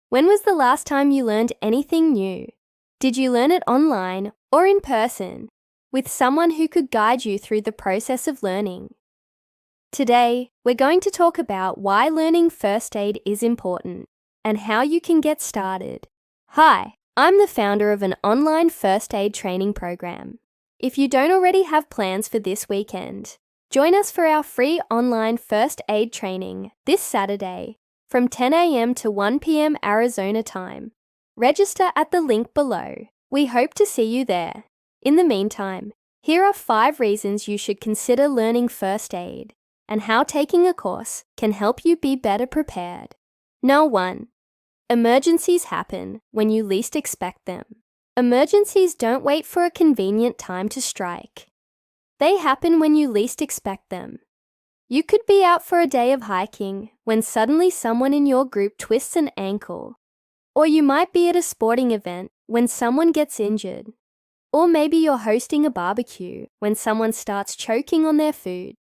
When was the last time you learned anything new? Did you learn it online or in person, with someone who could guide you through the process of learning? Today, we're going to talk about why learning first aid is important and how you can get started. Hi, I'm the founder of an online first aid training program. If you don't already have plans for this weekend, join us for our free online first aid training this Saturday from 10 a.m. to 1 p.m. Arizona time. Register at the link below. We hope to see you there. In the meantime, here are 5 reasons you should consider learning first aid and how taking a course can help you be better prepared. No. 1. Emergencies happen when you least expect them. Emergencies don't wait for a convenient time to strike. They happen when you least expect them. You could be out for a day of hiking when suddenly someone in your group twists an ankle. Or you might be at a sporting event when someone gets injured. Or maybe you're hosting a barbecue when someone starts choking on their food.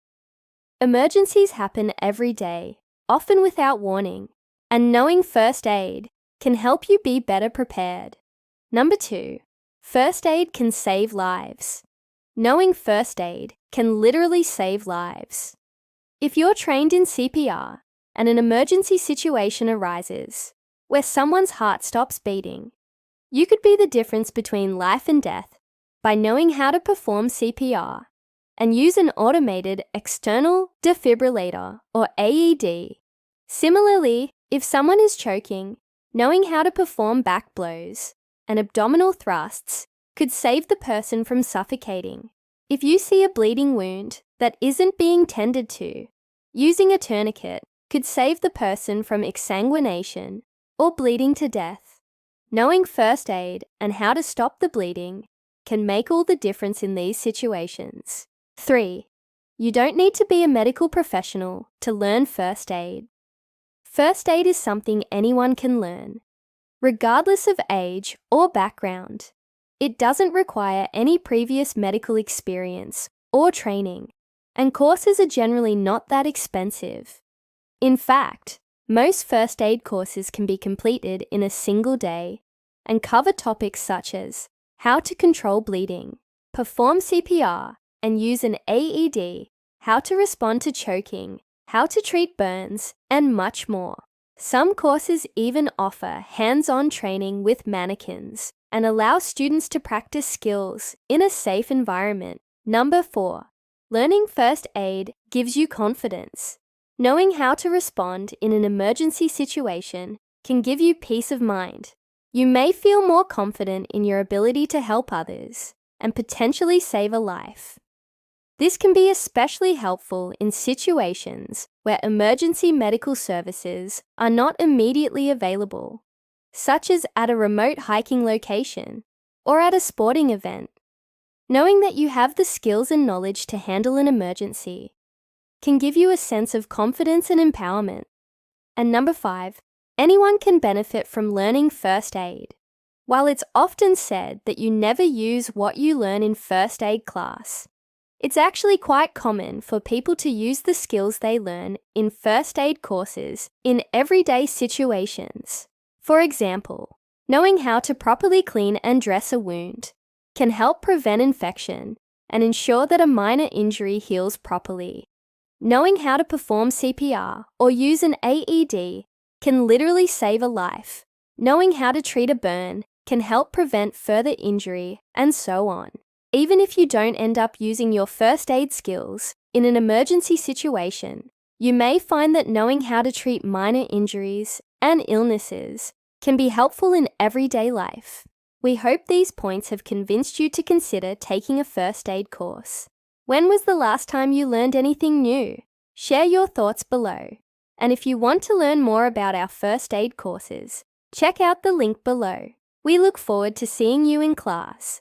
Emergencies happen every day, often without warning, and knowing first aid can help you be better prepared. Number 2, first aid can save lives. Knowing first aid can literally save lives. If you're trained in CPR and an emergency situation arises where someone's heart stops beating, you could be the difference between life and death by knowing how to perform CPR and use an automated external defibrillator or AED. Similarly, if someone is choking, knowing how to perform back blows and abdominal thrusts could save the person from suffocating. If you see a bleeding wound that isn't being tended to, using a tourniquet could save the person from exsanguination or bleeding to death. Knowing first aid and how to stop the bleeding can make all the difference in these situations. 3. You don't need to be a medical professional to learn first aid. First aid is something anyone can learn, regardless of age or background. It doesn't require any previous medical experience or training, and courses are generally not that expensive. In fact, most first aid courses can be completed in a single day and cover topics such as how to control bleeding, perform CPR, and use an AED, how to respond to choking, how to treat burns, and much more. Some courses even offer hands-on training with mannequins and allow students to practice skills in a safe environment. Number 4. Learning first aid gives you confidence. Knowing how to respond in an emergency situation can give you peace of mind. You may feel more confident in your ability to help others and potentially save a life. This can be especially helpful in situations where emergency medical services are not immediately available, such as at a remote hiking location or at a sporting event. Knowing that you have the skills and knowledge to handle an emergency can give you a sense of confidence and empowerment. And number 5, anyone can benefit from learning first aid. While it's often said that you never use what you learn in first aid class, it's actually quite common for people to use the skills they learn in first aid courses in everyday situations. For example, knowing how to properly clean and dress a wound can help prevent infection and ensure that a minor injury heals properly. Knowing how to perform CPR or use an AED can literally save a life. Knowing how to treat a burn can help prevent further injury, and so on. Even if you don't end up using your first aid skills in an emergency situation, you may find that knowing how to treat minor injuries and illnesses can be helpful in everyday life. We hope these points have convinced you to consider taking a first aid course. When was the last time you learned anything new? Share your thoughts below. And if you want to learn more about our first aid courses, check out the link below. We look forward to seeing you in class.